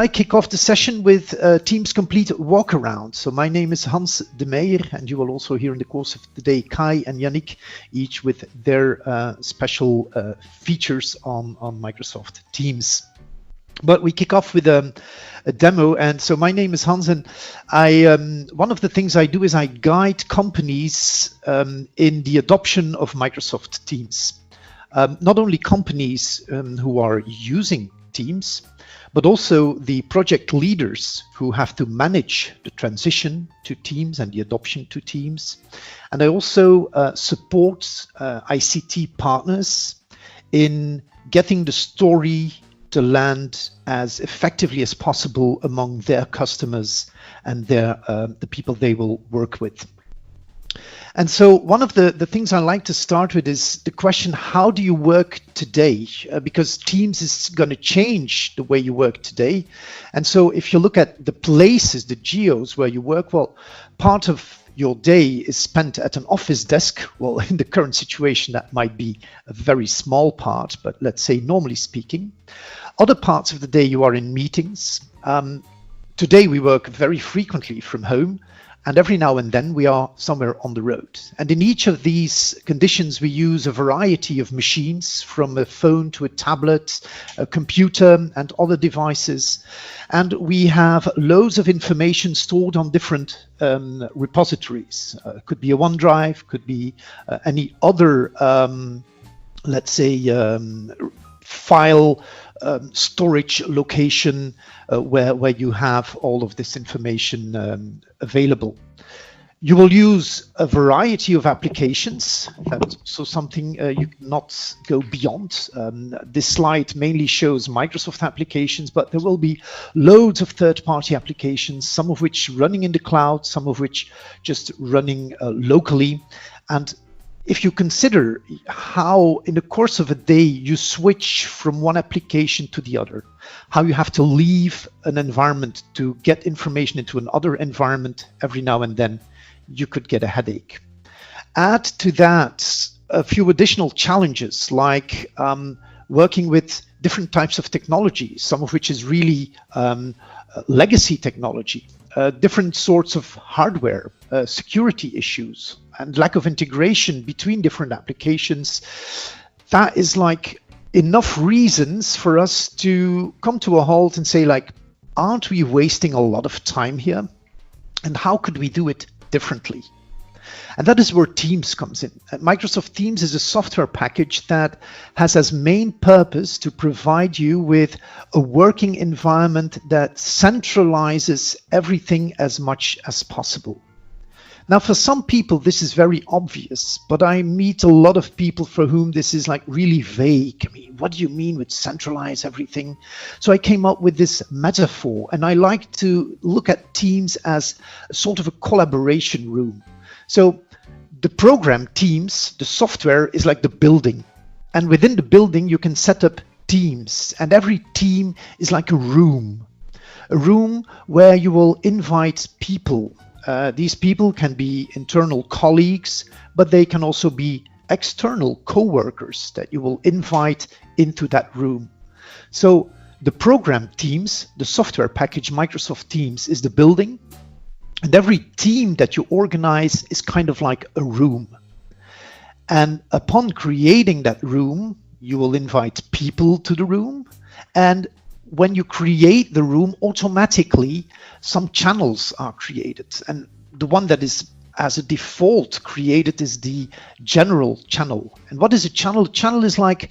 I kick off the session with Teams Complete Walkaround. So my name is Hans de Meijer, and you will also hear in the course of the day Kai and Yannick, each with their special features on Microsoft Teams. But we kick off with a demo, and so my name is Hans, and one of the things I do is I guide companies in the adoption of Microsoft Teams. Not only companies who are using Teams, but also the project leaders who have to manage the transition to Teams and the adoption to Teams. And I also support ICT partners in getting the story to land as effectively as possible among their customers and the people they will work with. And so one of the things I like to start with is the question, how do you work today? Because Teams is going to change the way you work today. And so if you look at the places, the geos where you work, well, part of your day is spent at an office desk. Well, in the current situation, that might be a very small part, but let's say normally speaking. Other parts of the day you are in meetings. Today we work very frequently from home. And every now and then we are somewhere on the road. And in each of these conditions, we use a variety of machines, from a phone to a tablet, a computer, and other devices. And we have loads of information stored on different repositories. Could be a OneDrive, could be any other, let's say, file storage location where you have all of this information available. You will use a variety of applications. That's also something you cannot go beyond. This slide mainly shows Microsoft applications, but there will be loads of third-party applications, some of which running in the cloud, some of which just running locally. And if you consider how in the course of a day you switch from one application to the other, how you have to leave an environment to get information into another environment every now and then, you could get a headache. Add to that a few additional challenges, like working with different types of technology, some of which is really legacy technology, different sorts of hardware, security issues, and lack of integration between different applications. That is like enough reasons for us to come to a halt and say, like, aren't we wasting a lot of time here? And how could we do it differently? And that is where Teams comes in. Microsoft Teams is a software package that has as main purpose to provide you with a working environment that centralizes everything as much as possible. Now, for some people, this is very obvious, but I meet a lot of people for whom this is like really vague. I mean, what do you mean with centralize everything? So I came up with this metaphor, and I like to look at Teams as a sort of a collaboration room. So the program Teams, the software, is like the building. And within the building, you can set up teams. And every team is like a room where you will invite people. These people can be internal colleagues, but they can also be external co-workers that you will invite into that room. So the program Teams, the software package Microsoft Teams, is the building. And every team that you organize is kind of like a room. And upon creating that room, you will invite people to the room. And when you create the room, automatically some channels are created. And the one that is as a default created is the general channel. And what is a channel? A channel is like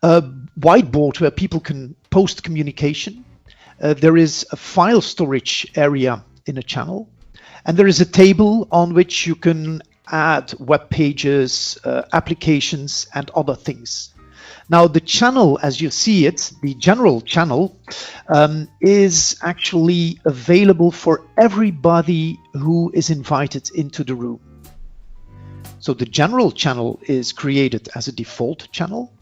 a whiteboard where people can post communication. There is a file storage area in a channel. And there is a table on which you can add web pages, applications, and other things. Now, the channel, as you see it, the general channel, is actually available for everybody who is invited into the room. So the general channel is created as a default channel,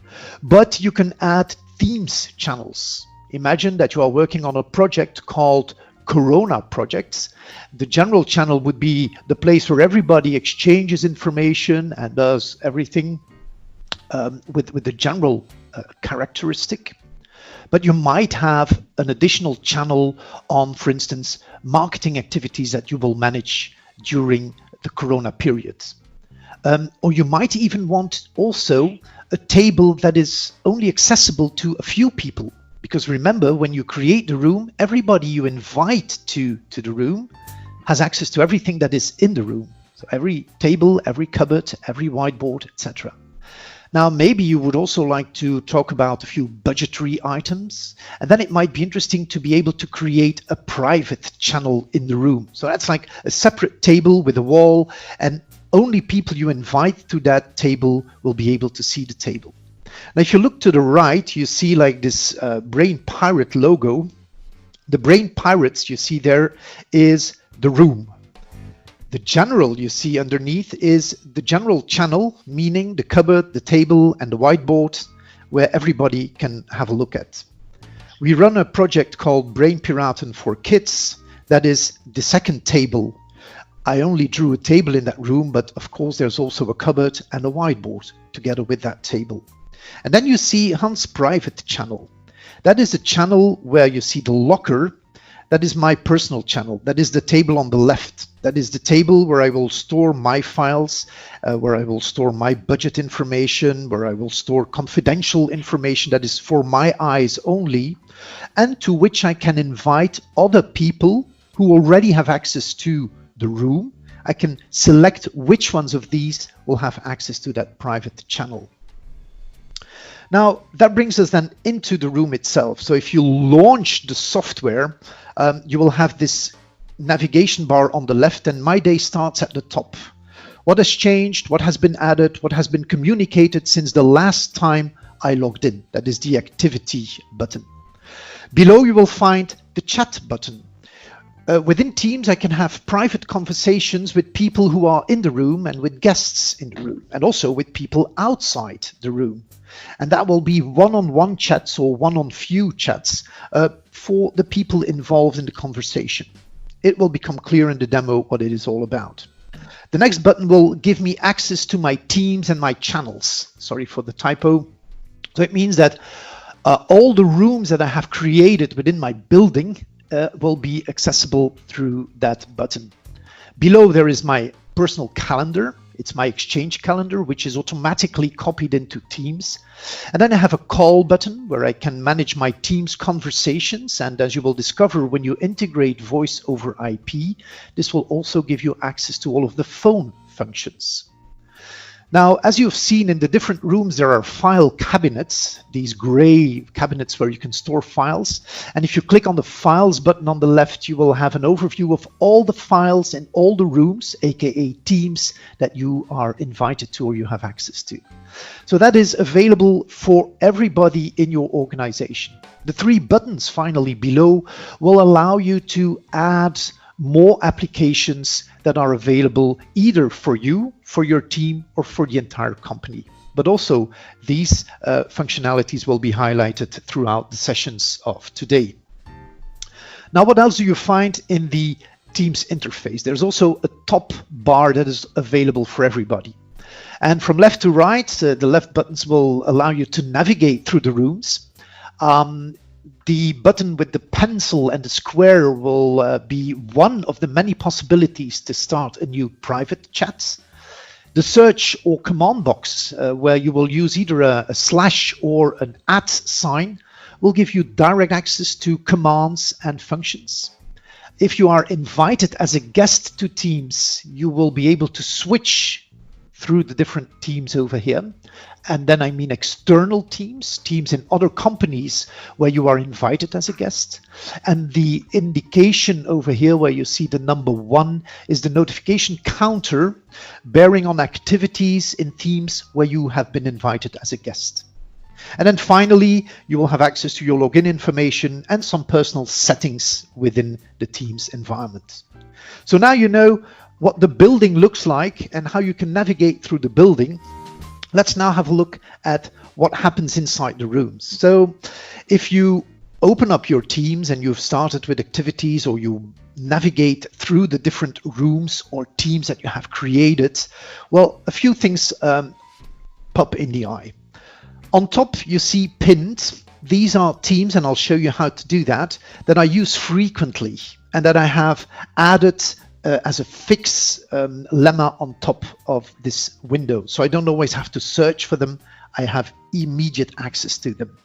but you can add themes channels. Imagine that you are working on a project called Corona projects. The general channel would be the place where everybody exchanges information and does everything with the general characteristic. But you might have an additional channel on, for instance, marketing activities that you will manage during the Corona period. Or you might even want also a table that is only accessible to a few people. Because remember, when you create the room, everybody you invite to the room has access to everything that is in the room. So every table, every cupboard, every whiteboard, etc. Now, maybe you would also like to talk about a few budgetary items, and then it might be interesting to be able to create a private channel in the room. So that's like a separate table with a wall, and only people you invite to that table will be able to see the table. Now, if you look to the right, you see like this Brain Pirate logo. The Brain Pirates you see there is the room. The general you see underneath is the general channel, meaning the cupboard, the table, and the whiteboard, where everybody can have a look at. We run a project called Brain Piraten for Kids. That is the second table. I only drew a table in that room, but of course there's also a cupboard and a whiteboard together with that table. And then you see Hans' private channel. That is the channel where you see the locker. That is my personal channel. That is the table on the left. That is the table where I will store my files, where I will store my budget information, where I will store confidential information that is for my eyes only, and to which I can invite other people who already have access to the room. I can select which ones of these will have access to that private channel. Now, that brings us then into the room itself. So if you launch the software, you will have this navigation bar on the left, and My Day starts at the top. What has changed? What has been added? What has been communicated since the last time I logged in? That is the activity button. Below you will find the chat button. Within Teams, I can have private conversations with people who are in the room and with guests in the room, and also with people outside the room. And that will be one-on-one chats or one-on-few chats for the people involved in the conversation. It will become clear in the demo what it is all about. The next button will give me access to my teams and my channels. Sorry for the typo. So it means that all the rooms that I have created within my building will be accessible through that button. Below there is my personal calendar. It's my Exchange calendar, which is automatically copied into Teams. And then I have a call button where I can manage my Teams conversations. And as you will discover, when you integrate voice over IP, this will also give you access to all of the phone functions. Now, as you've seen in the different rooms, there are file cabinets, these gray cabinets where you can store files. And if you click on the Files button on the left, you will have an overview of all the files in all the rooms, aka Teams, that you are invited to or you have access to. So that is available for everybody in your organization. The three buttons finally below will allow you to add more applications that are available either for you, for your team, or for the entire company. But also these functionalities will be highlighted throughout the sessions of today. Now, what else do you find in the Teams interface? There's also a top bar that is available for everybody. And from left to right, the left buttons will allow you to navigate through the rooms. The button with the pencil and the square will be one of the many possibilities to start a new private chat. The search or command box, where you will use either a slash or an @ sign, will give you direct access to commands and functions. If you are invited as a guest to Teams, you will be able to switch through the different teams over here. And then I mean external teams, teams in other companies where you are invited as a guest. And the indication over here where you see the number 1 is the notification counter bearing on activities in teams where you have been invited as a guest. And then finally, you will have access to your login information and some personal settings within the Teams environment. So now you know what the building looks like and how you can navigate through the building. Let's now have a look at what happens inside the rooms. So if you open up your Teams and you've started with activities, or you navigate through the different rooms or teams that you have created, well, a few things pop in the eye. On top, you see pinned these are teams, and I'll show you how to do that I use frequently and that I have added as a fixed lemma on top of this window. So I don't always have to search for them. I have immediate access to them.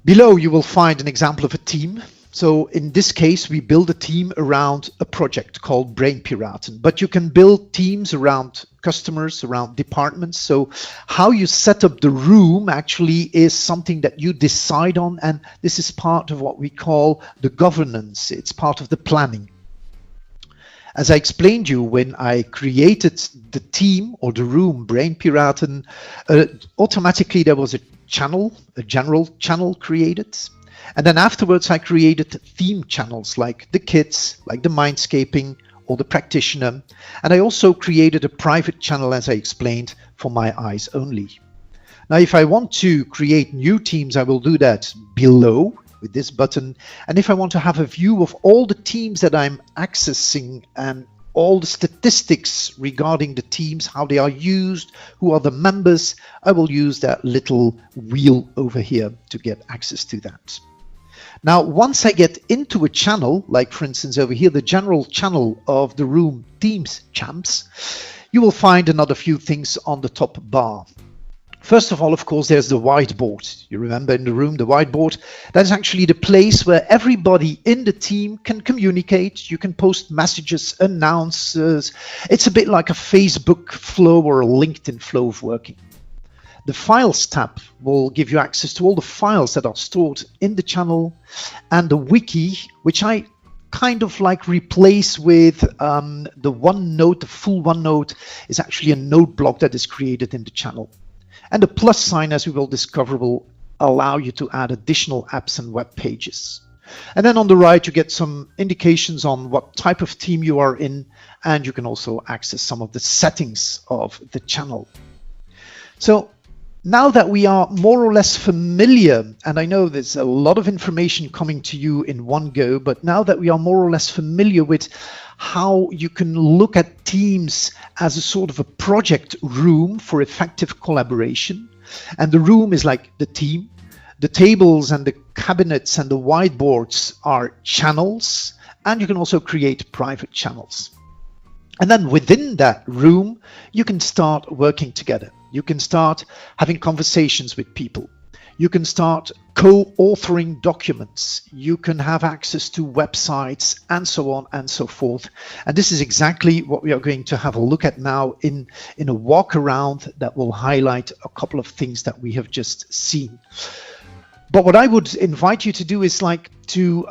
Below you will find an example of a team. So in this case, we build a team around a project called Brain Piraten, but you can build teams around customers, around departments. So how you set up the room actually is something that you decide on, and this is part of what we call the governance. It's part of the planning. As I explained you, when I created the team or the room Brain Piraten, automatically there was a channel, a general channel created. And then afterwards I created theme channels like the kids, like the mindscaping or the practitioner. And I also created a private channel, as I explained, for my eyes only. Now, if I want to create new teams, I will do that below with this button. And if I want to have a view of all the teams that I'm accessing and all the statistics regarding the teams, how they are used, who are the members, I will use that little wheel over here to get access to that. Now, once I get into a channel, like for instance over here, the general channel of the room Teams Champs, you will find another few things on the top bar. First of all, of course, there's the whiteboard. You remember in the room, the whiteboard, that's actually the place where everybody in the team can communicate. You can post messages, announces. It's a bit like a Facebook flow or a LinkedIn flow of working. The Files tab will give you access to all the files that are stored in the channel, and the wiki, which I kind of like replace with the OneNote. The full OneNote is actually a note block that is created in the channel. And the plus sign, as we will discover, will allow you to add additional apps and web pages. And then on the right, you get some indications on what type of team you are in, and you can also access some of the settings of the channel. So now that we are more or less familiar, and I know there's a lot of information coming to you in one go, but now that we are more or less familiar with how you can look at teams as a sort of a project room for effective collaboration, and the room is like the team, the tables and the cabinets and the whiteboards are channels, and you can also create private channels. And then within that room, you can start working together. You can start having conversations with people. You can start co-authoring documents. You can have access to websites and so on and so forth. And this is exactly what we are going to have a look at now in a walk around that will highlight a couple of things that we have just seen. But what I would invite you to do is like to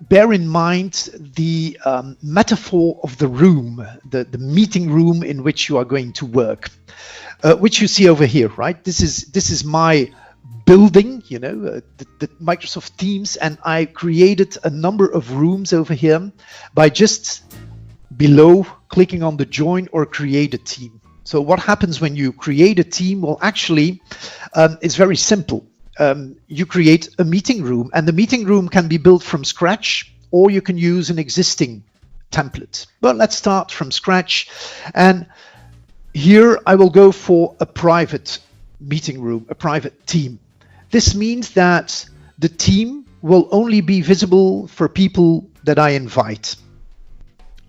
bear in mind the metaphor of the room, the meeting room in which you are going to work, which you see over here, right? This is my building, you know, the Microsoft Teams, and I created a number of rooms over here by just below clicking on the join or create a team. So what happens when you create a team? Well, actually, it's very simple. You create a meeting room, and the meeting room can be built from scratch, or you can use an existing template. But let's start from scratch. And here I will go for a private meeting room, a private team. This means that the team will only be visible for people that I invite.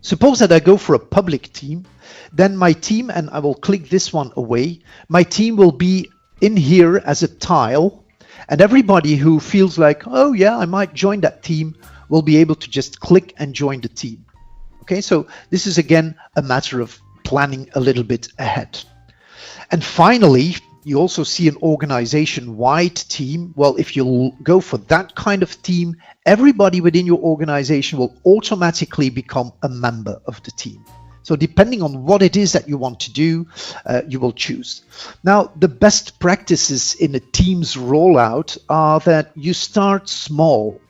Suppose that I go for a public team, then my team, and I will click this one away, my team will be in here as a tile. And everybody who feels like, oh yeah, I might join that team, will be able to just click and join the team. Okay, so this is again a matter of planning a little bit ahead. And finally, you also see an organization-wide team. Well, if you go for that kind of team, everybody within your organization will automatically become a member of the team. So depending on what it is that you want to do, you will choose. Now, the best practices in a Teams rollout are that you start small.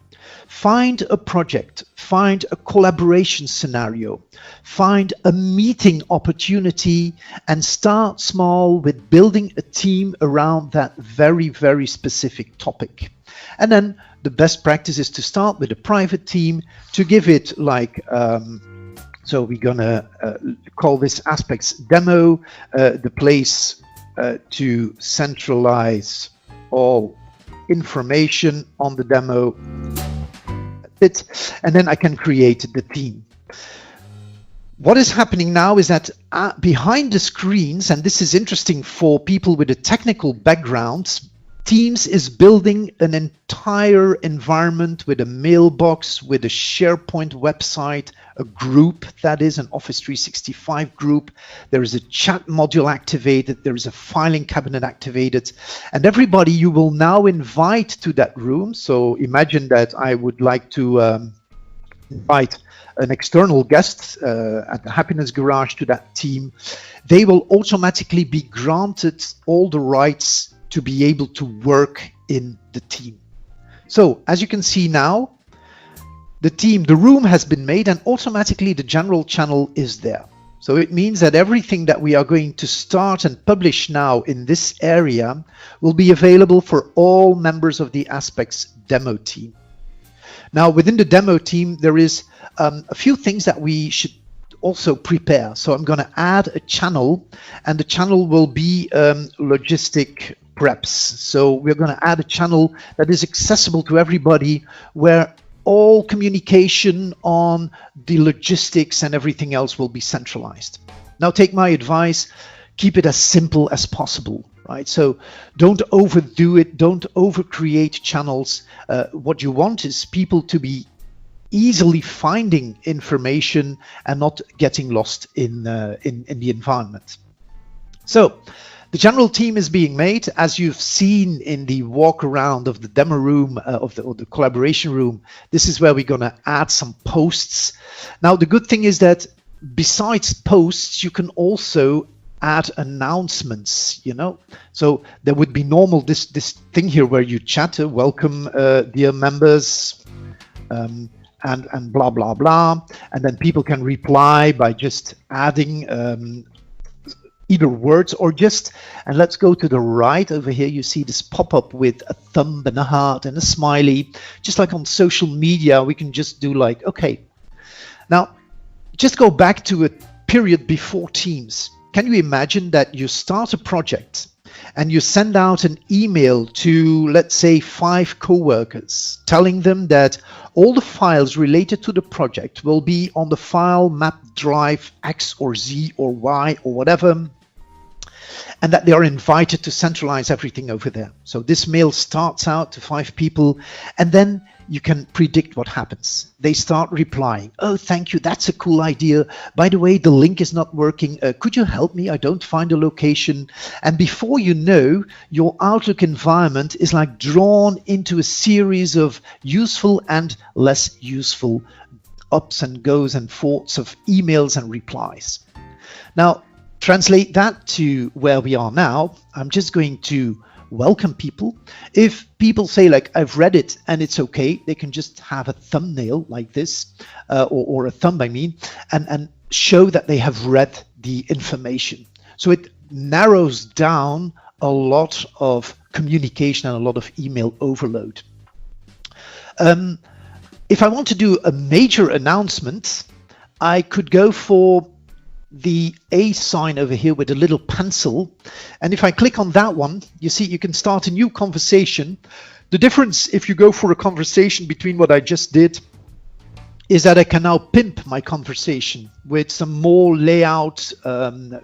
Find a project, find a collaboration scenario, find a meeting opportunity, and start small with building a team around that very, very specific topic. And then the best practice is to start with a private team, to give it like, so we're gonna call this aspects demo, the place to centralize all information on the demo. That's it. And then I can create the theme. What is happening now is that behind the screens, and this is interesting for people with a technical background, Teams is building an entire environment with a mailbox, with a SharePoint website, a group, that is an Office 365 group. There is a chat module activated. There is a filing cabinet activated. And everybody you will now invite to that room. So imagine that I would like to invite an external guest at the Happiness Garage to that team. They will automatically be granted all the rights to be able to work in the team. So as you can see now, the room has been made, and automatically the general channel is there. So it means that everything that we are going to start and publish now in this area will be available for all members of the Aspects demo team. Now within the demo team, there is a few things that we should also prepare. So I'm going to add a channel, and the channel will be logistic preps. So we're going to add a channel that is accessible to everybody, where all communication on the logistics and everything else will be centralized. Now take my advice, keep it as simple as possible, right? So don't overdo it, don't overcreate channels. What you want is people to be easily finding information and not getting lost in the environment. So the general team is being made, as you've seen in the walk around of the demo room, of the collaboration room. This is where we're going to add some posts. Now, the good thing is that besides posts, you can also add announcements, you know. So there would be normal this thing here where you chat, welcome, dear members, and blah, blah, blah. And then people can reply by just adding either words or just, and let's go to the right over here, you see this pop-up with a thumb and a heart and a smiley. Just like on social media, we can just do like, okay. Now, just go back to a period before Teams. Can you imagine that you start a project and you send out an email to, let's say, 5 coworkers, telling them that all the files related to the project will be on the file map drive X or Z or Y or whatever, and that they are invited to centralize everything over there. So this mail starts out to 5 people, and then you can predict what happens. They start replying, oh, thank you, that's a cool idea. By the way, the link is not working. Could you help me? I don't find a location. And before you know, your Outlook environment is like drawn into a series of useful and less useful ups and goes and forths of emails and replies. Now, translate that to where we are now. I'm just going to welcome people. If people say like, I've read it and it's okay, they can just have a thumbnail like this, or a thumb, I mean, and show that they have read the information. So it narrows down a lot of communication and a lot of email overload. If I want to do a major announcement, I could go for the A sign over here with a little pencil, and if I click on that one, you see you can start a new conversation. The difference if you go for a conversation between what I just did is that I can now pimp my conversation with some more layout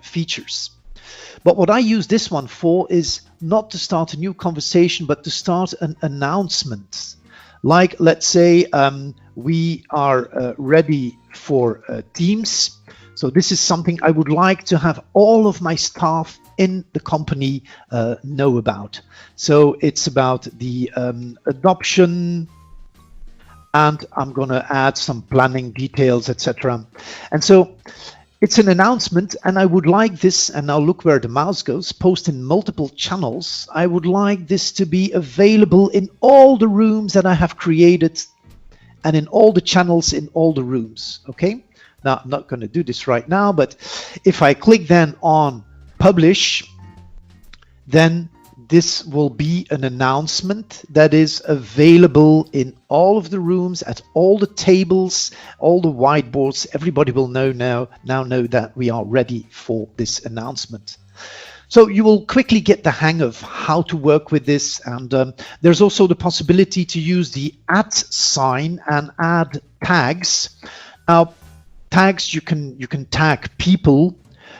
features. But what I use this one for is not to start a new conversation, but to start an announcement. Like, let's say we are ready for Teams. So this is something I would like to have all of my staff in the company know about. So it's about the adoption, and I'm going to add some planning details, etc. And so it's an announcement, and I would like this, and now look where the mouse goes, post in multiple channels. I would like this to be available in all the rooms that I have created and in all the channels in all the rooms, okay? Now, I'm not going to do this right now, but if I click then on publish, then this will be an announcement that is available in all of the rooms, at all the tables, all the whiteboards. Everybody will know now know that we are ready for this announcement. So you will quickly get the hang of how to work with this, and there's also the possibility to use the @ sign and add tags. Now, tags, you can tag people,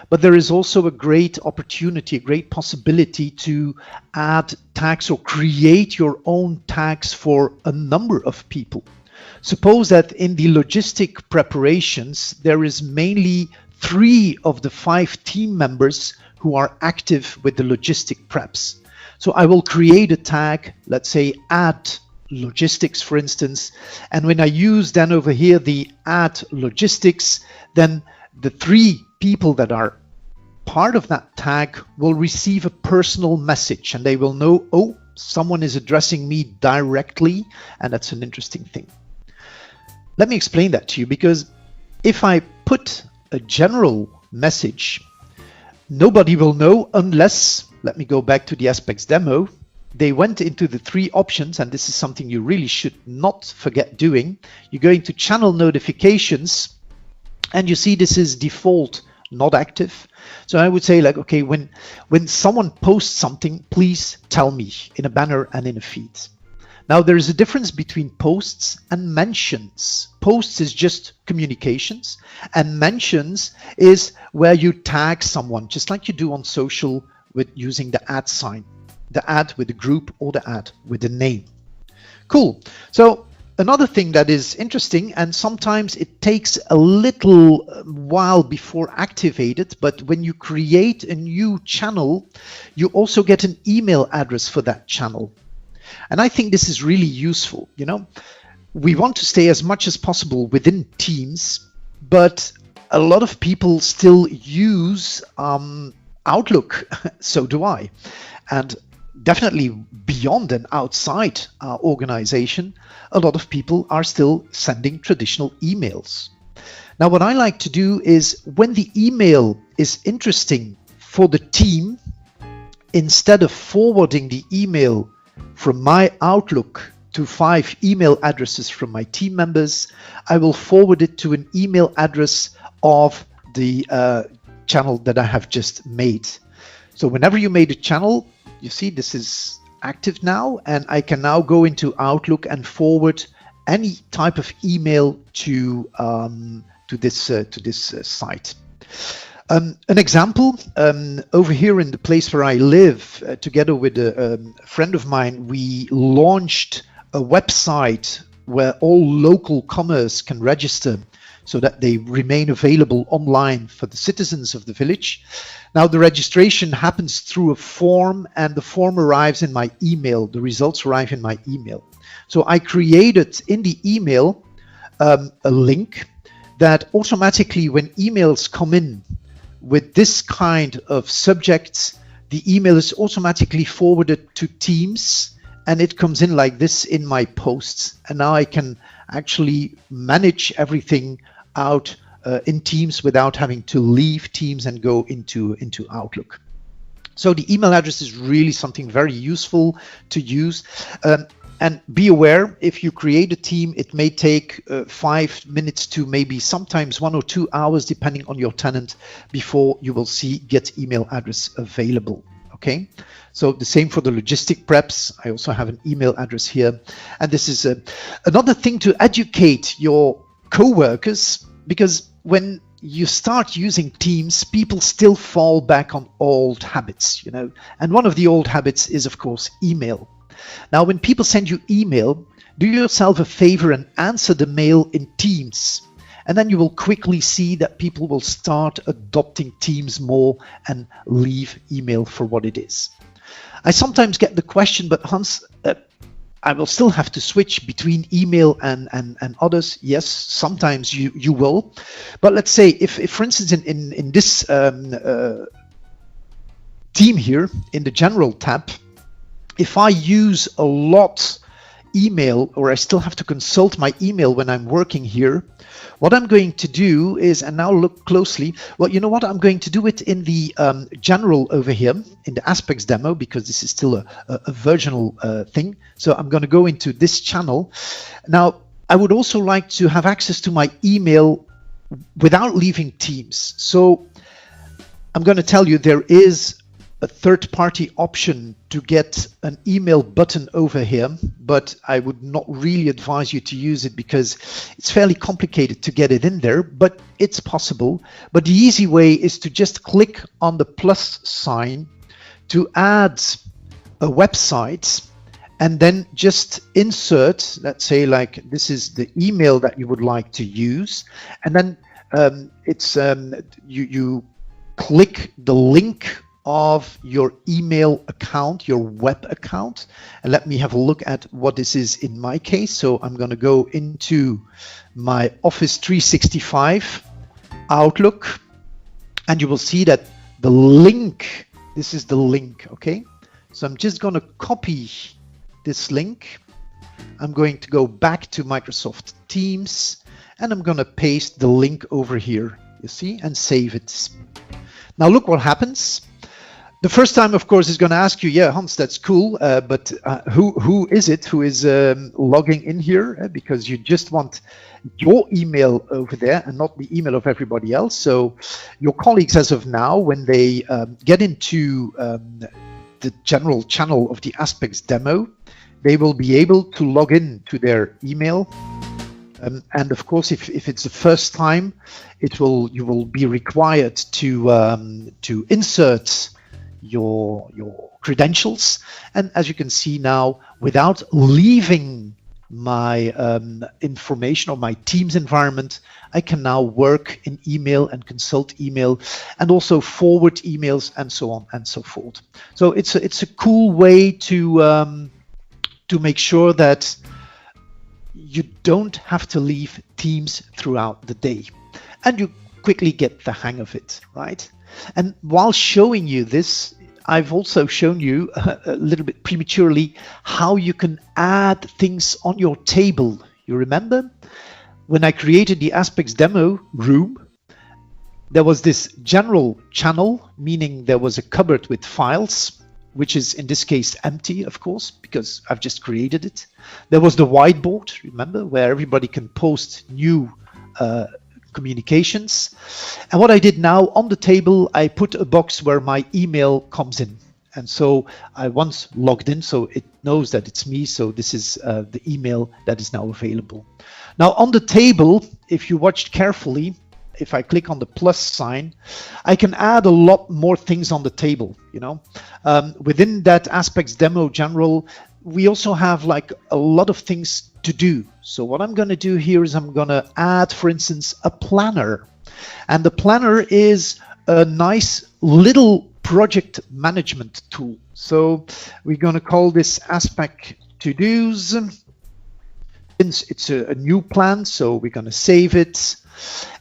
but there is also a great opportunity, a great possibility to add tags or create your own tags for a number of people. Suppose that in the logistic preparations, there is mainly 3 of the 5 team members who are active with the logistic preps. So I will create a tag, let's say add logistics, for instance, and when I use then over here the add logistics, then the 3 people that are part of that tag will receive a personal message, and they will know, oh, someone is addressing me directly, and that's an interesting thing. Let me explain that to you, because if I put a general message, nobody will know unless, let me go back to the aspects demo, they went into the 3 options, and this is something you really should not forget doing. You go into channel notifications, and you see this is default not active. So I would say, like, okay, when someone posts something, please tell me in a banner and in a feed. Now, there is a difference between posts and mentions. Posts is just communications, and mentions is where you tag someone, just like you do on social with using the @ sign, the @ with the group or the @ with the name. Cool. So another thing that is interesting, and sometimes it takes a little while before activated, but when you create a new channel, you also get an email address for that channel. And I think this is really useful. You know, we want to stay as much as possible within Teams, but a lot of people still use Outlook. So do I. And definitely beyond and outside our organization, a lot of people are still sending traditional emails. Now, what I like to do is when the email is interesting for the team, instead of forwarding the email from my Outlook to 5 email addresses from my team members, I will forward it to an email address of the channel that I have just made. So whenever you made a channel, you see this is active now, and I can now go into Outlook and forward any type of email to this site. An example, over here in the place where I live, together with a friend of mine, we launched a website where all local commerce can register so that they remain available online for the citizens of the village. Now, the registration happens through a form, and the form arrives in my email. The results arrive in my email. So I created in the email a link that automatically, when emails come in with this kind of subjects, the email is automatically forwarded to Teams, and it comes in like this in my posts. And now I can actually manage everything out in Teams without having to leave Teams and go into Outlook. So the email address is really something very useful to use. And be aware, if you create a team, it may take 5 minutes to maybe sometimes 1 or 2 hours, depending on your tenant, before you will see get email address available. Okay, so the same for the logistic preps. I also have an email address here. And this is another thing to educate your co-workers, because when you start using Teams, people still fall back on old habits, you know, and one of the old habits is, of course, email. Now, when people send you email, do yourself a favor and answer the mail in Teams. And then you will quickly see that people will start adopting Teams more and leave email for what it is. I sometimes get the question, but Hans, I will still have to switch between email and others. Yes, sometimes you will. But let's say if for instance, in this team here, in the general tab, if I use a lot email, or I still have to consult my email when I'm working here, what I'm going to do is, and now look closely, well, you know what, I'm going to do it in the general over here, in the aspects demo, because this is still a virginal thing. So I'm going to go into this channel. Now, I would also like to have access to my email without leaving Teams. So I'm going to tell you there is a third-party option to get an email button over here, but I would not really advise you to use it because it's fairly complicated to get it in there, but it's possible. But the easy way is to just click on the plus sign to add a website, and then just insert, let's say like this is the email that you would like to use, and then you click the link of your email account, your web account. And let me have a look at what this is in my case. So I'm going to go into my Office 365 Outlook, and you will see that the link, this is the link, okay? So I'm just going to copy this link. I'm going to go back to Microsoft Teams, and I'm going to paste the link over here, you see, and save it. Now look what happens. The first time, of course, is going to ask you, yeah, Hans, that's cool, but who is it who is logging in here? Because you just want your email over there and not the email of everybody else. So your colleagues, as of now, when they get into the general channel of the Aspects demo, they will be able to log in to their email. And of course, if it's the first time, you will be required to insert your credentials. And as you can see now, without leaving my information or my Teams environment, I can now work in email and consult email and also forward emails and so on and so forth. So it's a cool way to make sure that you don't have to leave Teams throughout the day, and you quickly get the hang of it, right? And while showing you this, I've also shown you a little bit prematurely how you can add things on your table. You remember when I created the Aspects demo room, there was this general channel, meaning there was a cupboard with files, which is in this case empty, of course, because I've just created it. There was the whiteboard, remember, where everybody can post new communications. And what I did now on the table, I put a box where my email comes in. And so I once logged in, so it knows that it's me. So this is the email that is now available. Now on the table, if you watched carefully, if I click on the plus sign, I can add a lot more things on the table, you know. Within that Aspects demo general, we also have like a lot of things to do. So what I'm going to do here is I'm going to add, for instance, a planner. And the planner is a nice little project management tool. So we're going to call this Aspect To-Dos. Since it's a new plan, so we're going to save it.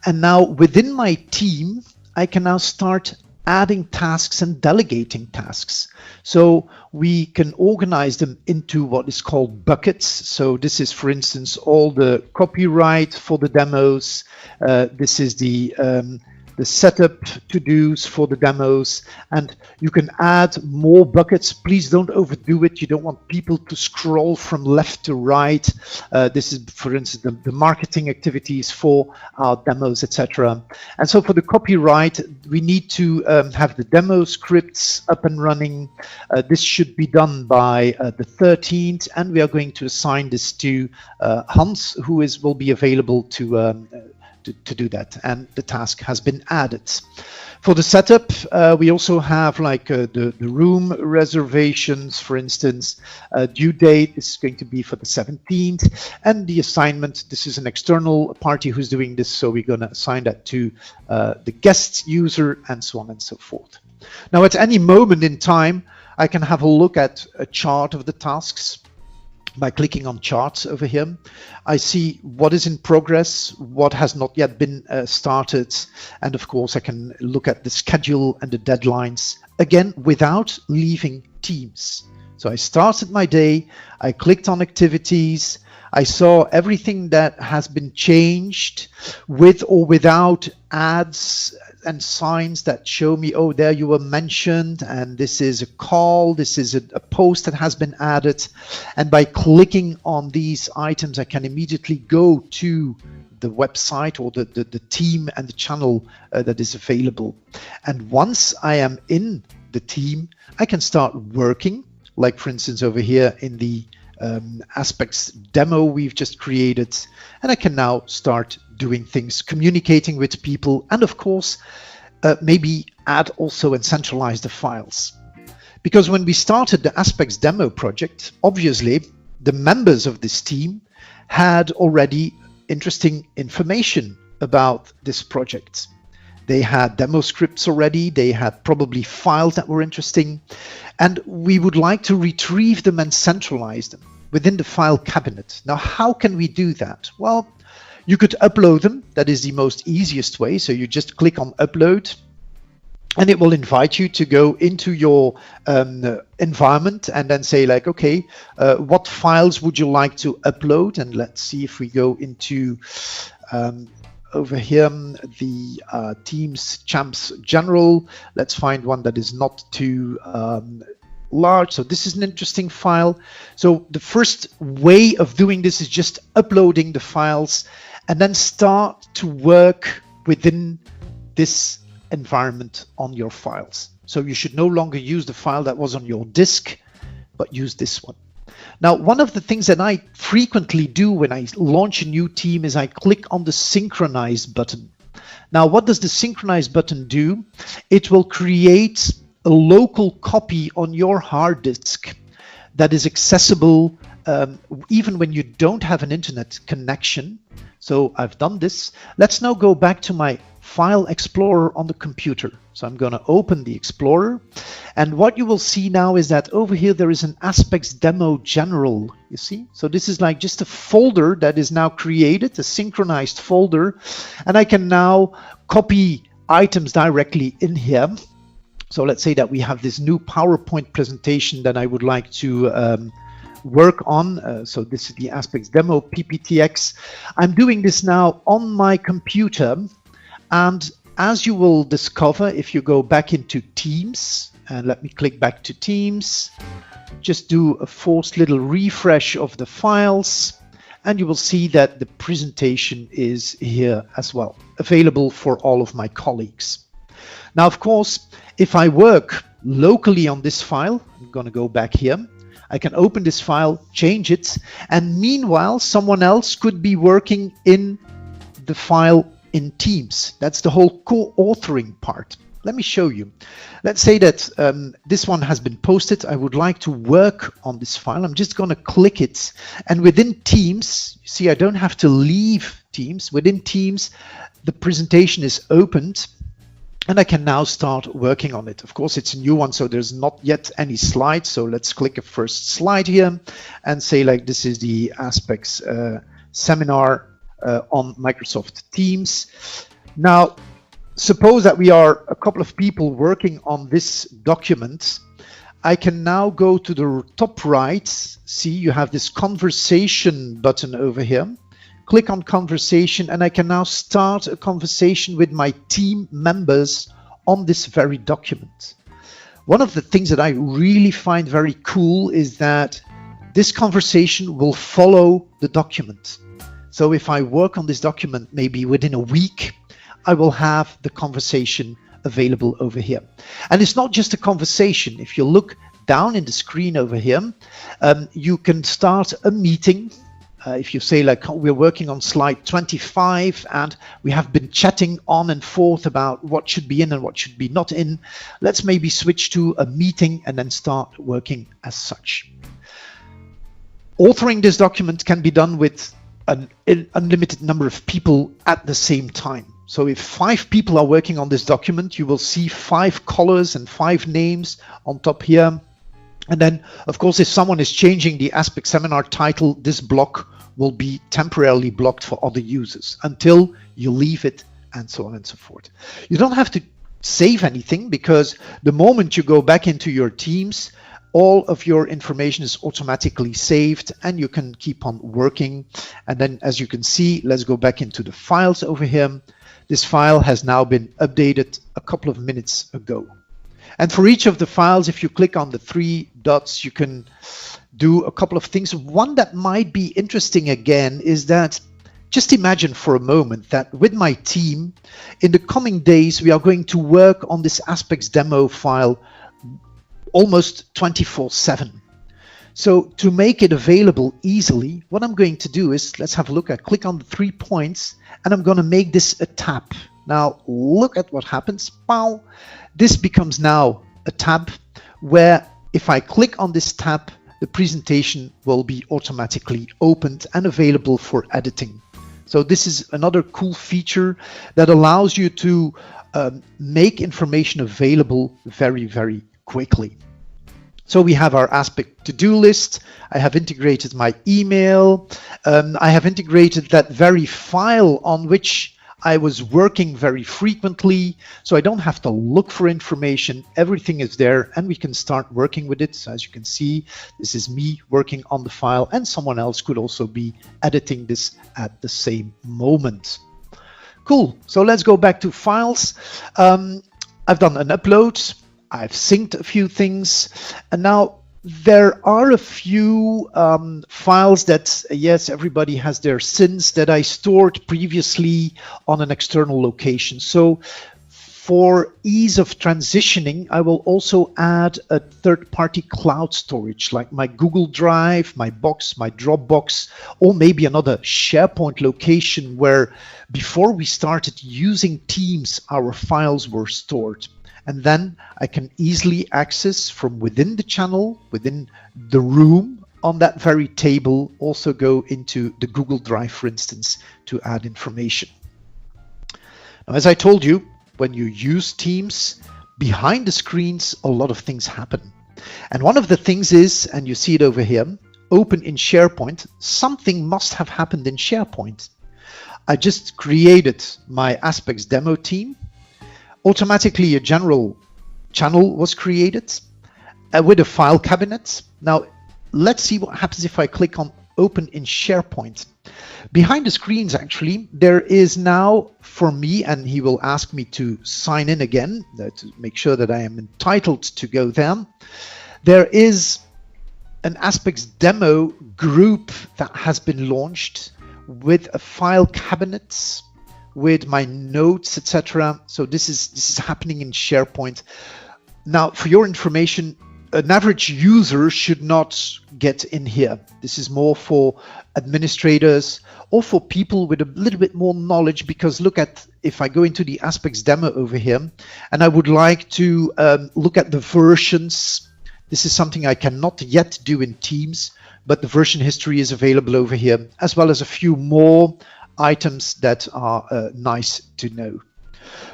And now within my team, I can now start adding tasks and delegating tasks. So we can organize them into what is called buckets. So this is, for instance, all the copyright for the demos. This is the setup to-dos for the demos, and you can add more buckets. Please don't overdo it. You don't want people to scroll from left to right. This is, for instance, the marketing activities for our demos, etc. And so for the copyright, we need to have the demo scripts up and running. This should be done by the 13th, and we are going to assign this to Hans, who will be available to do that, and the task has been added. For the setup, we also have like the room reservations, for instance. Due date is going to be for the 17th, and the assignment, this is an external party who's doing this, so we're going to assign that to the guest user, and so on and so forth. Now at any moment in time, I can have a look at a chart of the tasks. By clicking on charts over here, I see what is in progress, what has not yet been started, and of course I can look at the schedule and the deadlines, again without leaving Teams. So I started my day, I clicked on activities, I saw everything that has been changed with or without ads and signs that show me, oh, there you were mentioned, and this is a call, this is a post that has been added. And by clicking on these items, I can immediately go to the website or the team and the channel that is available. And once I am in the team, I can start working, like for instance over here in the aspects demo we've just created, and I can now start doing things, communicating with people, and of course maybe add also and centralize the files. Because when we started the aspects demo project, obviously the members of this team had already interesting information about this project. They had demo scripts already, they had probably files that were interesting, and we would like to retrieve them and centralize them within the file cabinet. Now, how can we do that? Well, you could upload them. That is the most easiest way. So you just click on upload, and it will invite you to go into your environment and then say like, okay, what files would you like to upload? And let's see if we go into over here, the Teams Champs General. Let's find one that is not too large. So this is an interesting file. So the first way of doing this is just uploading the files and then start to work within this environment on your files. So you should no longer use the file that was on your disk, but use this one. Now, one of the things that I frequently do when I launch a new team is I click on the synchronize button. Now, what does the synchronize button do? It will create a local copy on your hard disk that is accessible even when you don't have an internet connection. So I've done this. Let's now go back to my File Explorer on the computer. So I'm going to open the Explorer, and what you will see now is that over here there is an Aspects Demo General, you see? So this is like just a folder that is now created, a synchronized folder, and I can now copy items directly in here. So let's say that we have this new PowerPoint presentation that I would like to work on. So this is the Aspects Demo PPTX. I'm doing this now on my computer, and as you will discover, if you go back into Teams, and let me click back to Teams, just do a forced little refresh of the files, and you will see that the presentation is here as well, available for all of my colleagues. Now, of course, if I work locally on this file, I'm going to go back here, I can open this file, change it, and meanwhile, someone else could be working in the file in Teams. That's the whole co-authoring part. Let me show you. Let's say that this one has been posted. I would like to work on this file. I'm just going to click it. And within Teams, you see, I don't have to leave Teams. Within Teams, the presentation is opened, and I can now start working on it. Of course, it's a new one, so there's not yet any slides. So let's click a first slide here and say like, this is the Aspects seminar on Microsoft Teams. Now, suppose that we are a couple of people working on this document. I can now go to the top right. See, you have this conversation button over here. Click on conversation, and I can now start a conversation with my team members on this very document. One of the things that I really find very cool is that this conversation will follow the document. So if I work on this document maybe within a week, I will have the conversation available over here. And it's not just a conversation. If you look down in the screen over here, you can start a meeting. If you say like, we're working on slide 25 and we have been chatting on and forth about what should be in and what should be not in, let's maybe switch to a meeting and then start working as such. Authoring this document can be done with an unlimited number of people at the same time. So if 5 people are working on this document, you will see 5 colors and 5 names on top here. And then, of course, if someone is changing the Aspect Seminar title, this block will be temporarily blocked for other users until you leave it, and so on and so forth. You don't have to save anything, because the moment you go back into your Teams, all of your information is automatically saved and you can keep on working. And then, as you can see, let's go back into the files over here. This file has now been updated a couple of minutes ago. And for each of the files, if you click on the 3 dots, you can do a couple of things. One that might be interesting again is that, just imagine for a moment that with my team, in the coming days, we are going to work on this Aspects demo file almost 24/7. So to make it available easily, what I'm going to do is, let's have a look. I click on the 3 points and I'm going to make this a tab. Now look at what happens. Wow. This becomes now a tab where if I click on this tab, the presentation will be automatically opened and available for editing. So this is another cool feature that allows you to make information available very, very quickly. So we have our aspect to-do list. I have integrated my email. I have integrated that very file on which I was working very frequently. So I don't have to look for information. Everything is there and we can start working with it. So as you can see, this is me working on the file and someone else could also be editing this at the same moment. Cool. So let's go back to files. I've done an upload. I've synced a few things, and now there are a few files that, yes, everybody has their sins that I stored previously on an external location. So for ease of transitioning, I will also add a third-party cloud storage like my Google Drive, my Box, my Dropbox, or maybe another SharePoint location where before we started using Teams, our files were stored. And then I can easily access from within the channel, within the room on that very table, also go into the Google Drive, for instance, to add information. Now, as I told you, when you use Teams, behind the screens, a lot of things happen. And one of the things is, and you see it over here, open in SharePoint. Something must have happened in SharePoint. I just created my Aspects demo team. Automatically a general channel was created with a file cabinet. Now let's see what happens if I click on open in SharePoint. Behind the screens actually there is now for me, and he will ask me to sign in again to make sure that I am entitled to go there. There is an Aspects demo group that has been launched with a file cabinet with my notes, etc. So this is happening in SharePoint. Now, for your information, an average user should not get in here. This is more for administrators or for people with a little bit more knowledge, because look at, if I go into the Aspects demo over here and I would like to look at the versions, this is something I cannot yet do in Teams, but the version history is available over here, as well as a few more items that are nice to know.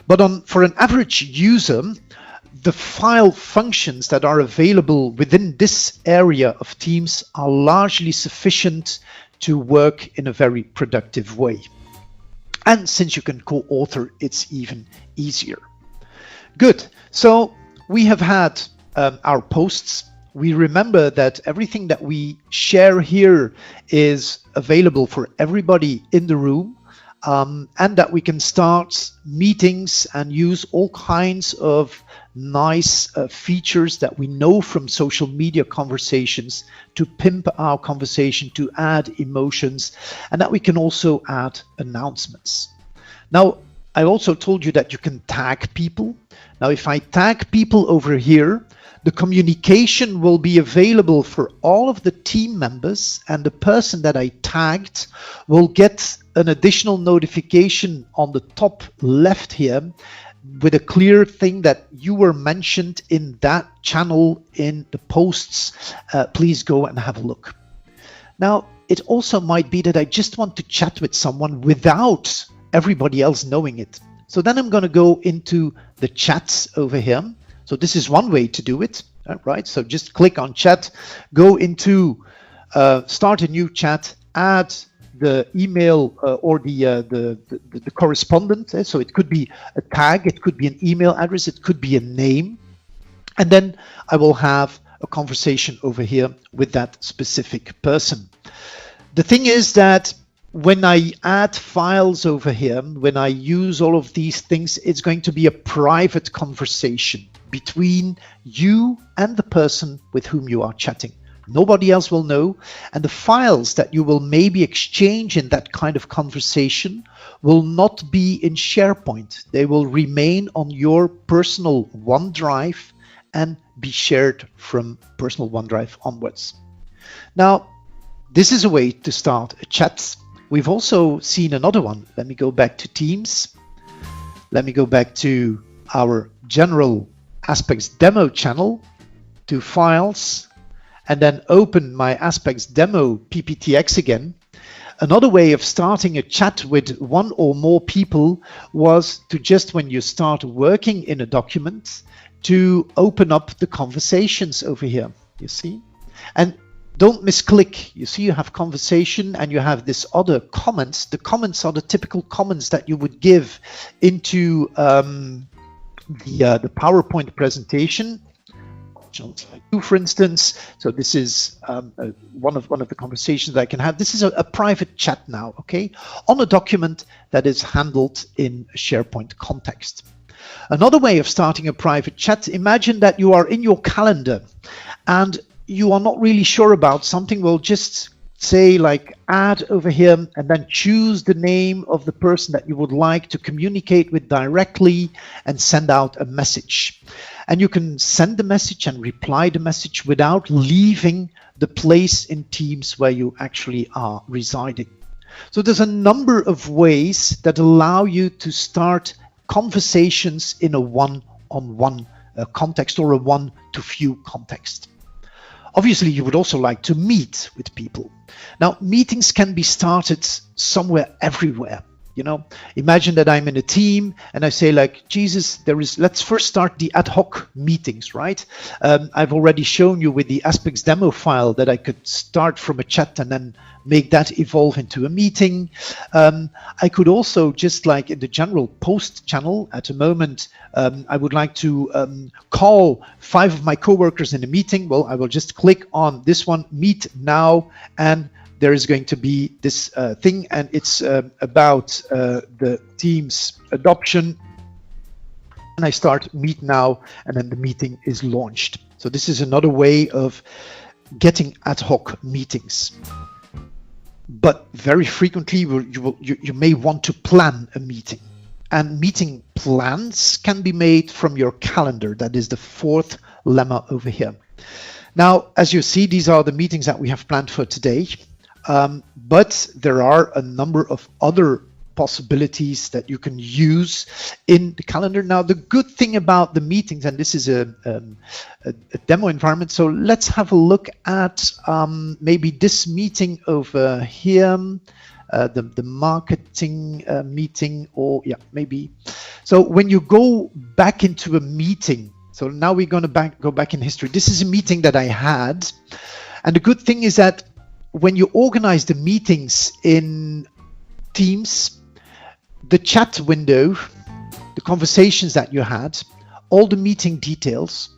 But for an average user, the file functions that are available within this area of Teams are largely sufficient to work in a very productive way. And since you can co-author, it's even easier. Good. So we have had our posts. We remember that everything that we share here is available for everybody in the room, and that we can start meetings and use all kinds of nice features that we know from social media conversations to pimp our conversation, to add emotions, and that we can also add announcements. Now, I also told you that you can tag people. Now, if I tag people over here, the communication will be available for all of the team members, and the person that I tagged will get an additional notification on the top left here with a clear thing that you were mentioned in that channel in the posts. Please go and have a look. Now, it also might be that I just want to chat with someone without everybody else knowing it. So then I'm going to go into the chats over here. So this is one way to do it, right? So just click on chat, go into start a new chat, add the email or the correspondent. So it could be a tag, it could be an email address, it could be a name. And then I will have a conversation over here with that specific person. The thing is that when I add files over here, when I use all of these things, it's going to be a private conversation between you and the person with whom you are chatting. Nobody else will know, and the files that you will maybe exchange in that kind of conversation will not be in SharePoint. They will remain on your personal OneDrive, and be shared from personal OneDrive onwards. Now, this is a way to start a chat. We've also seen another one. Let me go back to Teams. Let me go back to our general Aspects demo channel, to Files, and then open my Aspects demo PPTX again. Another way of starting a chat with one or more people was to just, when you start working in a document, to open up the conversations over here, you see? And don't misclick. You see, you have conversation and you have this other comments. The comments are the typical comments that you would give into the PowerPoint presentation. Slide 2, for instance. So this is one of the conversations that I can have. This is a private chat now, okay, on a document that is handled in a SharePoint context. Another way of starting a private chat, imagine that you are in your calendar and you are not really sure about something. Well, just say like add over here and then choose the name of the person that you would like to communicate with directly and send out a message. And you can send the message and reply the message without leaving the place in Teams where you actually are residing. So there's a number of ways that allow you to start conversations in a one-on-one context or a one-to-few context. Obviously, you would also like to meet with people. Now, meetings can be started somewhere, everywhere. You know, imagine that I'm in a team and I say like, Jesus, let's first start the ad hoc meetings, right? I've already shown you with the Aspects demo file that I could start from a chat and then make that evolve into a meeting. I could also, just like in the general post channel at the moment, I would like to call 5 of my coworkers in a meeting. Well, I will just click on this one, meet now, and there is going to be this thing, and it's about the Teams adoption. And I start meet now, and then the meeting is launched. So this is another way of getting ad hoc meetings. But very frequently, you may want to plan a meeting. And meeting plans can be made from your calendar. That is the 4th lemma over here. Now, as you see, these are the meetings that we have planned for today. But there are a number of other possibilities that you can use in the calendar. Now, the good thing about the meetings, and this is a demo environment, so let's have a look at maybe this meeting over here, the marketing meeting, or yeah, maybe. So when you go back into a meeting, so now we're going to go back in history. This is a meeting that I had, and the good thing is that when you organize the meetings in Teams, the chat window, the conversations that you had, all the meeting details,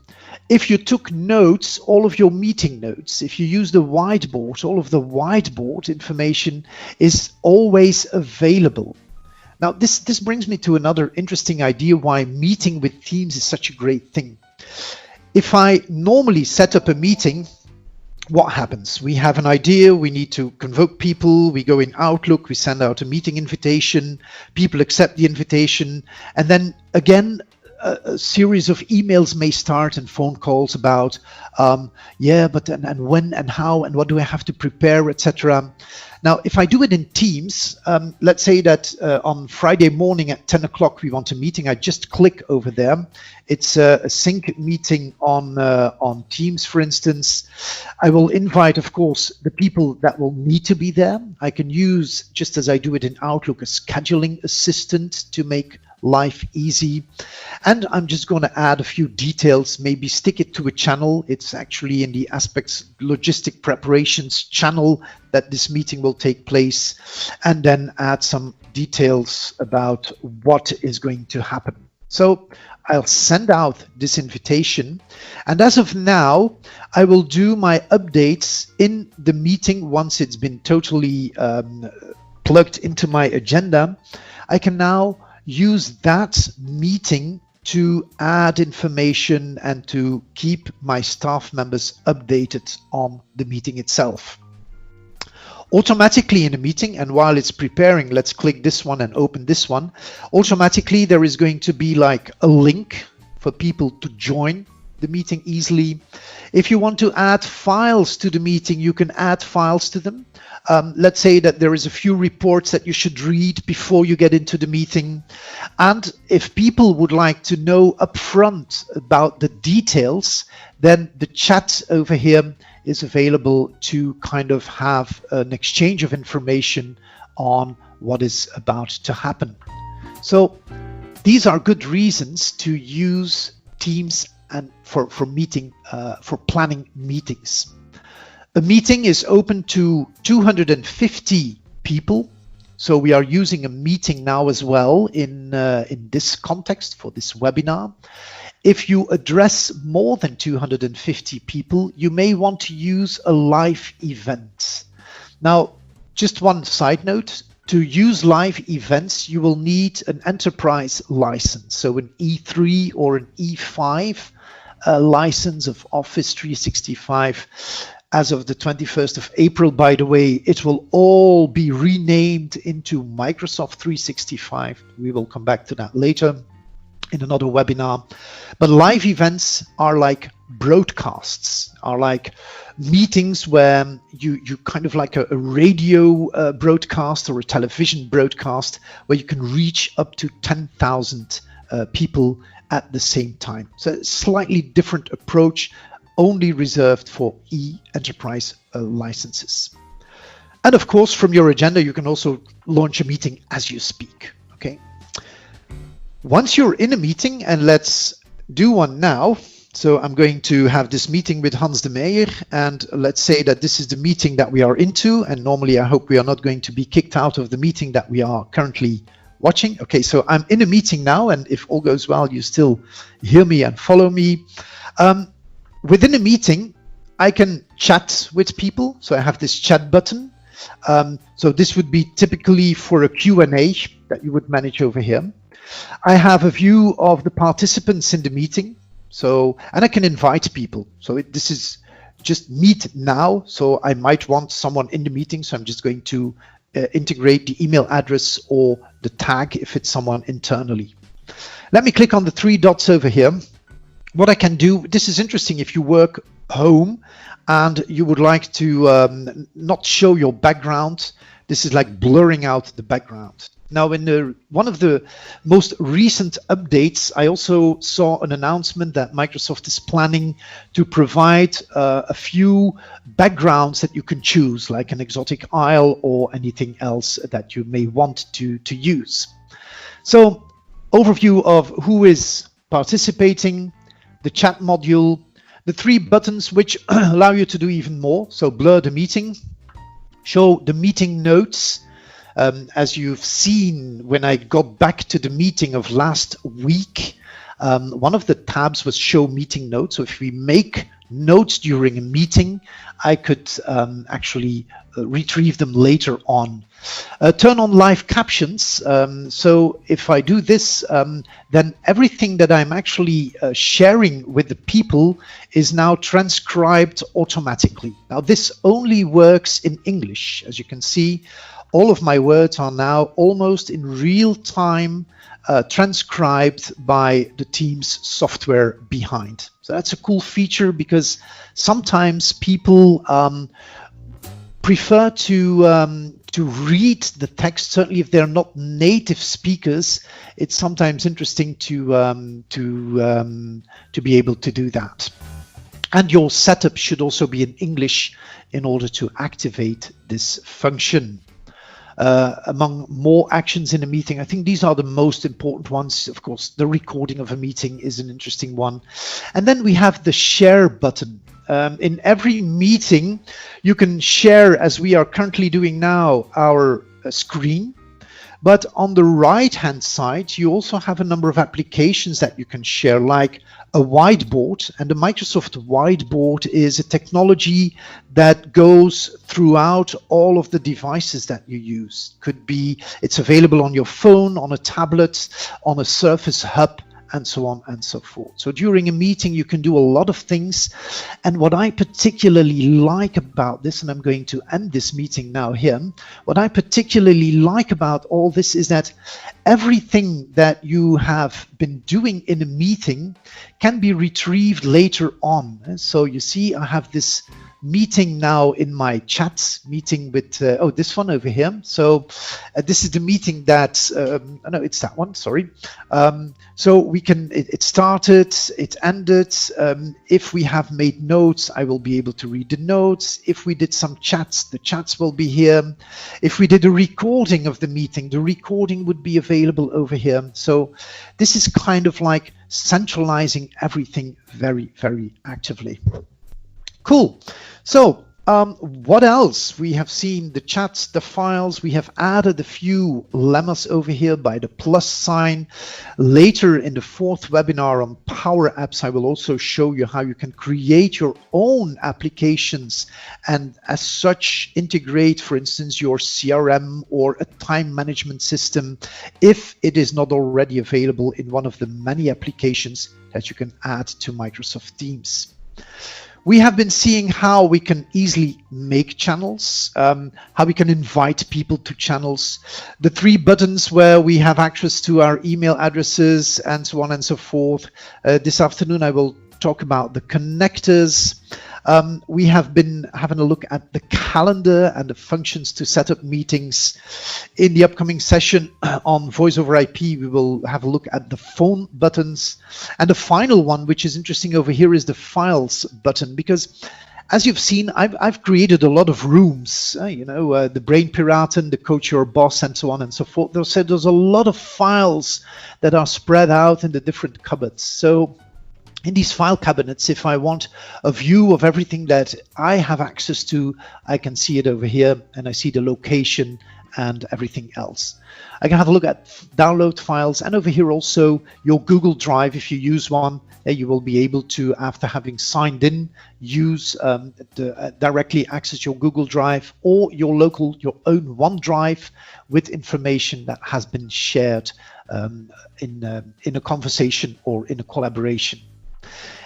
if you took notes, all of your meeting notes, if you use the whiteboard, all of the whiteboard information is always available. Now, this brings me to another interesting idea why meeting with Teams is such a great thing. If I normally set up a meeting, what happens? We have an idea, we need to convoke people, we go in Outlook, we send out a meeting invitation, people accept the invitation, and then again, a series of emails may start and phone calls about, yeah, but and when and how and what do I have to prepare, etc. Now, if I do it in Teams, let's say that on Friday morning at 10 o'clock we want a meeting, I just click over there. It's a sync meeting on Teams, for instance. I will invite, of course, the people that will need to be there. I can use, just as I do it in Outlook, a scheduling assistant to make life easy. And I'm just going to add a few details, maybe stick it to a channel. It's actually in the Aspects Logistic Preparations channel that this meeting will take place, and then add some details about what is going to happen. So I'll send out this invitation, and as of now, I will do my updates in the meeting once it's been totally plugged into my agenda. I can now use that meeting to add information and to keep my staff members updated on the meeting itself. Automatically in a meeting, and while it's preparing, let's click this one and open this one. Automatically there is going to be like a link for people to join the meeting easily. If you want to add files to the meeting, you can add files to them. Let's say that there is a few reports that you should read before you get into the meeting. And if people would like to know upfront about the details, then the chat over here is available to kind of have an exchange of information on what is about to happen. So these are good reasons to use Teams and for planning meetings. A meeting is open to 250 people. So we are using a meeting now as well in this context for this webinar. If you address more than 250 people, you may want to use a live event. Now, just one side note, to use live events, you will need an enterprise license. So an E3 or an E5 license of Office 365. As of the 21st of April, by the way, it will all be renamed into Microsoft 365. We will come back to that later in another webinar. But live events are like broadcasts, are like meetings where you kind of like a radio broadcast or a television broadcast where you can reach up to 10,000 people at the same time. So a slightly different approach, only reserved for e-enterprise licenses. And of course, from your agenda, you can also launch a meeting as you speak, okay? Once you're in a meeting, and let's do one now. So I'm going to have this meeting with Hans de Meyer, and let's say that this is the meeting that we are into, and normally I hope we are not going to be kicked out of the meeting that we are currently watching. Okay, so I'm in a meeting now, and if all goes well, you still hear me and follow me. Within a meeting, I can chat with people. So I have this chat button. So this would be typically for a Q&A that you would manage over here. I have a view of the participants in the meeting. So, and I can invite people. So this is just meet now. So I might want someone in the meeting. So I'm just going to integrate the email address or the tag if it's someone internally. Let me click on the three dots over here. What I can do, this is interesting if you work home and you would like to not show your background. This is like blurring out the background. Now, in one of the most recent updates, I also saw an announcement that Microsoft is planning to provide a few backgrounds that you can choose, like an exotic isle or anything else that you may want to use. So, overview of who is participating, the chat module, the three buttons which allow you to do even more. So blur the meeting, show the meeting notes. As you've seen when I got back to the meeting of last week, one of the tabs was show meeting notes. So if we make notes during a meeting, I could actually retrieve them later on. Turn on live captions. So if I do this, then everything that I'm actually sharing with the people is now transcribed automatically. Now this only works in English. As you can see, all of my words are now almost in real time transcribed by the Teams software behind. So that's a cool feature because sometimes people prefer to read the text. Certainly, if they're not native speakers, it's sometimes interesting to be able to do that. And your setup should also be in English in order to activate this function. Among more actions in a meeting, I think these are the most important ones. Of course, the recording of a meeting is an interesting one. And then we have the share button. In every meeting, you can share, as we are currently doing now, our screen. But on the right-hand side, you also have a number of applications that you can share, like a whiteboard. And the Microsoft whiteboard is a technology that goes throughout all of the devices that you use. Could be, it's available on your phone, on a tablet, on a Surface Hub, and so on and so forth. So during a meeting, you can do a lot of things. And what I particularly like about this, and I'm going to end this meeting now here, what I particularly like about all this is that everything that you have been doing in a meeting can be retrieved later on. And so you see, I have this meeting now in my chat meeting with this one over here. So this is the meeting that no, it's that one, sorry. So we can, it started, it ended. If we have made notes, I will be able to read the notes. If we did some chats, the chats will be here. If we did a recording of the meeting, the recording would be available over here. So this is kind of like centralizing everything very, very actively. Cool. So what else? We have seen the chats, the files. We have added a few lemmas over here by the plus sign. Later in the fourth webinar on Power Apps, I will also show you how you can create your own applications and as such integrate, for instance, your CRM or a time management system if it is not already available in one of the many applications that you can add to Microsoft Teams. We have been seeing how we can easily make channels, how we can invite people to channels, the 3 buttons where we have access to our email addresses and so on and so forth. This afternoon I will talk about the connectors. We have been having a look at the calendar and the functions to set up meetings. In the upcoming session on Voice over IP, we will have a look at the phone buttons. And the final one, which is interesting over here, is the files button, because as you've seen, I've created a lot of rooms, the Brain Piraten, the Coach Your Boss, and so on and so forth. There's a lot of files that are spread out in the different cupboards. So in these file cabinets, if I want a view of everything that I have access to, I can see it over here, and I see the location and everything else. I can have a look at download files, and over here also your Google Drive. If you use one, you will be able to, after having signed in, use directly access your Google Drive or your own OneDrive with information that has been shared in a conversation or in a collaboration.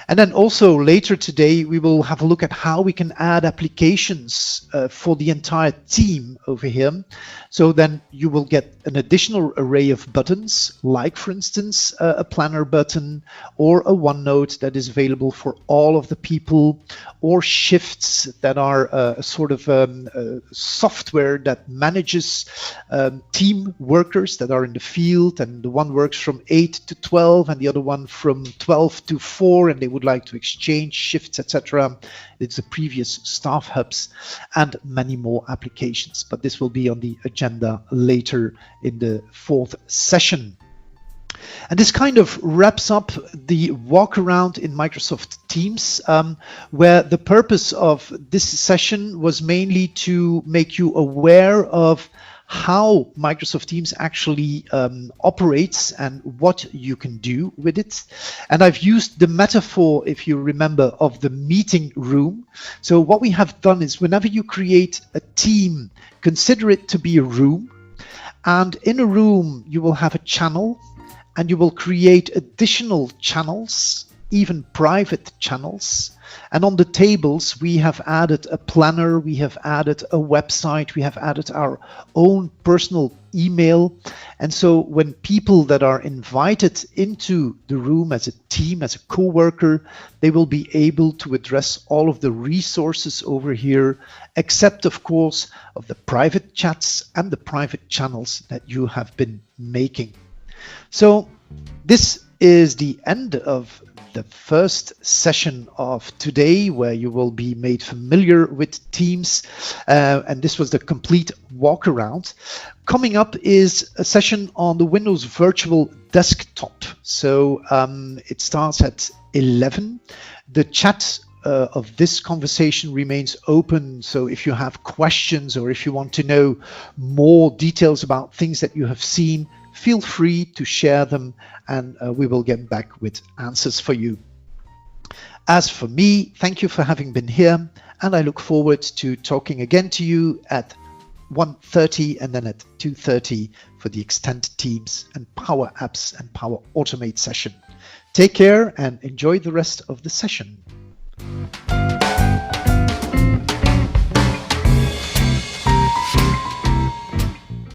And then also later today, we will have a look at how we can add applications for the entire team over here. So then you will get an additional array of buttons, like for instance, a planner button or a OneNote that is available for all of the people, or shifts that are a sort of software that manages team workers that are in the field, and the one works from 8 to 12 and the other one from 12 to 4, and they would like to exchange shifts, etc. It's the previous staff hubs and many more applications, but this will be on the agenda later in the fourth session. And this kind of wraps up the walk around in Microsoft Teams, where the purpose of this session was mainly to make you aware of how Microsoft Teams actually operates and what you can do with it. And I've used the metaphor, if you remember, of the meeting room. So what we have done is whenever you create a team, consider it to be a room. And in a room, you will have a channel, and you will create additional channels, even private channels. And on the tables, we have added a planner, we have added a website, we have added our own personal email. And so when people that are invited into the room as a team, as a co-worker, they will be able to address all of the resources over here, except of course of the private chats and the private channels that you have been making. So this is the end of the first session of today, where you will be made familiar with Teams, and this was the complete walk around. Coming up is a session on the Windows Virtual Desktop. So it starts at 11. The chat of this conversation remains open, so if you have questions or if you want to know more details about things that you have seen, feel free to share them, and we will get back with answers for you. As for me, thank you for having been here, and I look forward to talking again to you at 1:30 and then at 2:30 for the Extend Teams and Power Apps and Power Automate session. Take care and enjoy the rest of the session.